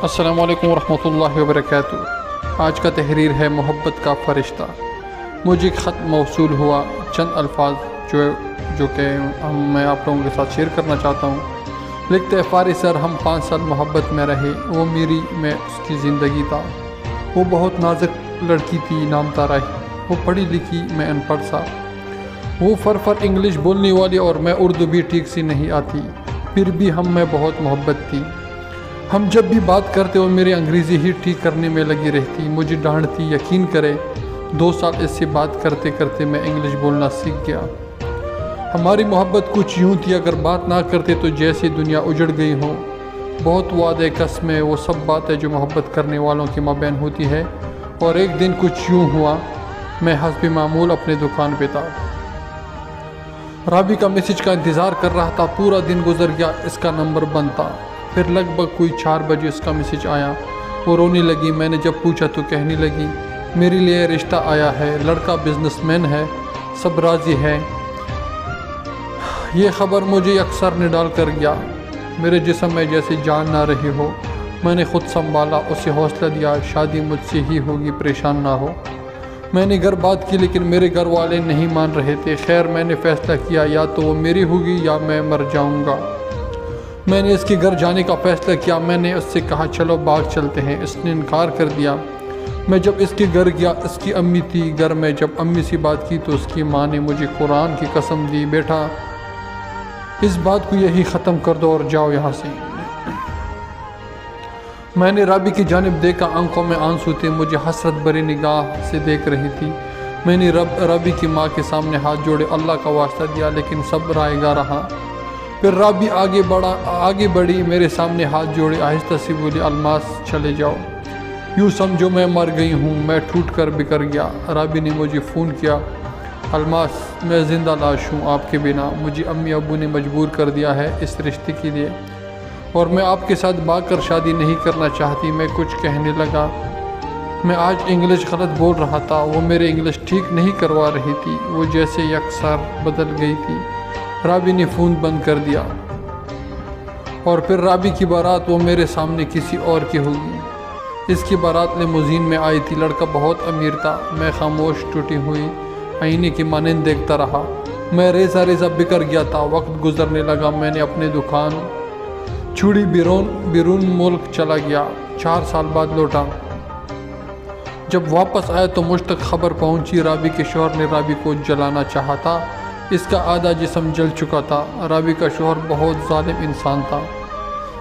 السلام علیکم ورحمۃ اللہ وبرکاتہ۔ آج کا تحریر ہے محبت کا فرشتہ۔ مجھے ایک خط موصول ہوا، چند الفاظ جو کہ میں آپ لوگوں کے ساتھ شیئر کرنا چاہتا ہوں۔ لکھتے ہیں، فارس سر، ہم 5 سال محبت میں رہے۔ وہ میری میں اس کی زندگی تھا۔ وہ بہت نازک لڑکی تھی، نام تارا ہی۔ وہ پڑھی لکھی، میں ان پڑھ سا۔ وہ فر انگلش بولنے والی اور میں اردو بھی ٹھیک سی نہیں آتی، پھر بھی ہم میں بہت محبت تھی۔ ہم جب بھی بات کرتے وہ میری انگریزی ہی ٹھیک کرنے میں لگی رہتی، مجھے ڈانٹتی۔ یقین کرے 2 سال اس سے بات کرتے کرتے میں انگلش بولنا سیکھ گیا۔ ہماری محبت کچھ یوں تھی، اگر بات نہ کرتے تو جیسے دنیا اجڑ گئی ہو۔ بہت وعدے قسمیں، وہ سب باتیں جو محبت کرنے والوں کے مابین ہوتی ہے۔ اور ایک دن کچھ یوں ہوا، میں حسب معمول اپنے دکان پہ تھا۔ رابی کا میسج کا انتظار کر رہا تھا۔ پورا دن گزر گیا، اس کا نمبر بند تھا۔ پھر لگ بھگ کوئی 4 بجے اس کا میسج آیا۔ وہ رونے لگی۔ میں نے جب پوچھا تو کہنے لگی، میرے لیے رشتہ آیا ہے، لڑکا بزنس مین ہے، سب راضی ہے۔ یہ خبر مجھے اکثر نڈال کر گیا۔ میرے جسم میں جیسے جان نہ رہی ہو۔ میں نے خود سنبھالا، اسے حوصلہ دیا، شادی مجھ سے ہی ہوگی، پریشان نہ ہو۔ میں نے گھر بات کی، لیکن میرے گھر والے نہیں مان رہے تھے۔ خیر میں نے فیصلہ کیا، یا تو وہ میری ہوگی یا میں مر جاؤں گا۔ میں نے اس کے گھر جانے کا فیصلہ کیا۔ میں نے اس سے کہا، چلو باغ چلتے ہیں۔ اس نے انکار کر دیا۔ میں جب اس کے گھر گیا، اس کی امی تھی گھر میں۔ جب امی سے بات کی تو اس کی ماں نے مجھے قرآن کی قسم دی، بیٹا اس بات کو یہی ختم کر دو اور جاؤ یہاں سے۔ میں نے رابی کی جانب دیکھا، آنکھوں میں آنسو تھے، مجھے حسرت بھری نگاہ سے دیکھ رہی تھی۔ میں نے رابی کی ماں کے سامنے ہاتھ جوڑے، اللہ کا واسطہ دیا، لیکن سب رائے گا رہا۔ پھر رابی آگے بڑھی، میرے سامنے ہاتھ جوڑے، آہستہ سے بولی، الماس چلے جاؤ، یوں سمجھو میں مر گئی ہوں، میں ٹوٹ کر بکھر گیا۔ رابی نے مجھے فون کیا، الماس میں زندہ لاش ہوں آپ کے بنا، مجھے امی ابو نے مجبور کر دیا ہے اس رشتے کے لیے، اور میں آپ کے ساتھ بھاگ کر شادی نہیں کرنا چاہتی۔ میں کچھ کہنے لگا، میں آج انگلش غلط بول رہا تھا۔ وہ میرے انگلش ٹھیک نہیں کروا رہی تھی، وہ جیسے یکسر بدل گئی تھی۔ رابی نے فون بند کر دیا۔ اور پھر رابی کی بارات، وہ میرے سامنے کسی اور کی ہوگی۔ اس کی بارات لیموزین میں آئی تھی، لڑکا بہت امیر تھا۔ میں خاموش ٹوٹی ہوئی آئینے کی مانند دیکھتا رہا۔ میں ریزہ ریزہ بکھر گیا تھا۔ وقت گزرنے لگا، میں نے اپنے دکان چھوڑی، بیرون ملک چلا گیا۔ 4 سال بعد لوٹا۔ جب واپس آیا تو مجھ تک خبر پہنچی، رابی کے شوہر نے رابی کو جلانا چاہا تھا۔ اس کا آدھا جسم جل چکا تھا۔ رابی کا شوہر بہت ظالم انسان تھا،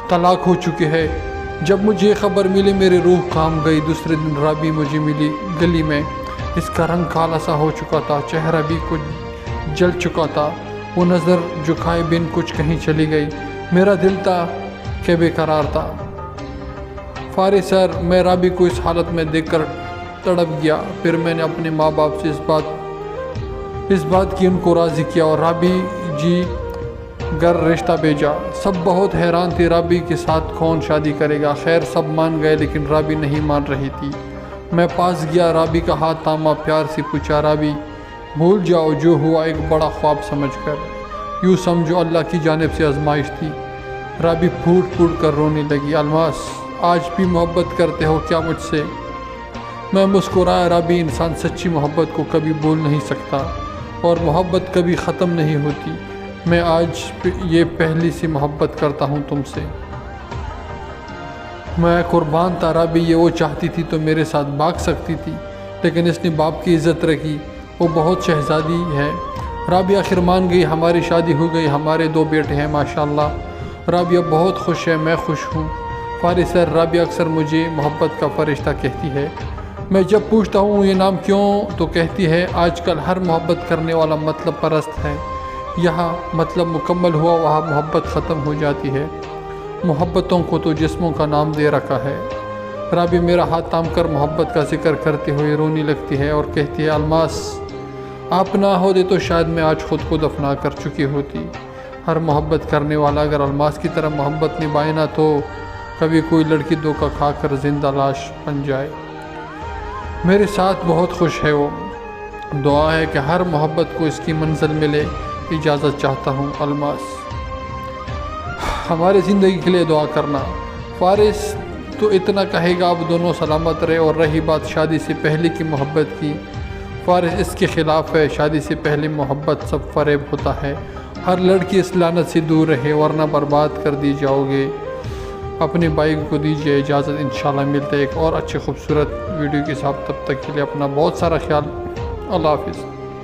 طلاق ہو چکی ہے۔ جب مجھے یہ خبر ملی میری روح کام گئی۔ دوسرے دن رابی مجھے ملی گلی میں۔ اس کا رنگ کالا سا ہو چکا تھا، چہرہ بھی کچھ جل چکا تھا۔ وہ نظر جھکائے بن کچھ کہیں چلی گئی۔ میرا دل تھا کہ بے قرار تھا۔ فارس سر، میں رابی کو اس حالت میں دیکھ کر تڑپ گیا۔ پھر میں نے اپنے ماں باپ سے اس بات کی ان کو راضی کیا، اور رابی جی گھر رشتہ بھیجا۔ سب بہت حیران تھے، رابی کے ساتھ کون شادی کرے گا۔ خیر سب مان گئے، لیکن رابی نہیں مان رہی تھی۔ میں پاس گیا، رابی کا ہاتھ تھاما، پیار سے پوچھا، رابی بھول جاؤ جو ہوا ایک بڑا خواب سمجھ کر، یوں سمجھو اللہ کی جانب سے آزمائش تھی۔ رابی پھوٹ پھوٹ کر رونے لگی، الماس آج بھی محبت کرتے ہو کیا مجھ سے؟ میں مسکرایا، رابی انسان سچی محبت کو کبھی بھول نہیں سکتا، اور محبت کبھی ختم نہیں ہوتی۔ میں آج یہ پہلی سی محبت کرتا ہوں تم سے۔ میں قربان تھا، رابی یہ وہ چاہتی تھی تو میرے ساتھ بھاگ سکتی تھی، لیکن اس نے باپ کی عزت رکھی۔ وہ بہت شہزادی ہے۔ رابی آخر مان گئی، ہماری شادی ہو گئی، ہمارے 2 بیٹے ہیں ماشاءاللہ۔ رابی اب بہت خوش ہے، میں خوش ہوں۔ فارس سر، رابی اکثر مجھے محبت کا فرشتہ کہتی ہے۔ میں جب پوچھتا ہوں یہ نام کیوں تو کہتی ہے، آج کل ہر محبت کرنے والا مطلب پرست ہے، یہاں مطلب مکمل ہوا، وہاں محبت ختم ہو جاتی ہے۔ محبتوں کو تو جسموں کا نام دے رکھا ہے۔ رابی میرا ہاتھ تھام کر محبت کا ذکر کرتے ہوئے رونے لگتی ہے اور کہتی ہے، الماس آپ نہ ہوتے تو شاید میں آج خود کو دفنا کر چکی ہوتی۔ ہر محبت کرنے والا اگر الماس کی طرح محبت نبھائے نہ تو کبھی کوئی لڑکی دھوکہ کھا کر زندہ لاش بن جائے۔ میرے ساتھ بہت خوش ہے وہ۔ دعا ہے کہ ہر محبت کو اس کی منزل ملے۔ اجازت چاہتا ہوں، الماس۔ ہماری زندگی کے لیے دعا کرنا۔ فارس تو اتنا کہے گا اب دونوں سلامت رہے۔ اور رہی بات شادی سے پہلے کی محبت کی، فارس اس کے خلاف ہے۔ شادی سے پہلے محبت سب فریب ہوتا ہے۔ ہر لڑکی اس لعنت سے دور رہے ورنہ برباد کر دی جاؤ گے۔ اپنے بھائی کو دیجیے اجازت، انشاءاللہ ملتے ایک اور اچھے خوبصورت ویڈیو کے ساتھ۔ تب تک کے لیے اپنا بہت سارا خیال۔ اللہ حافظ۔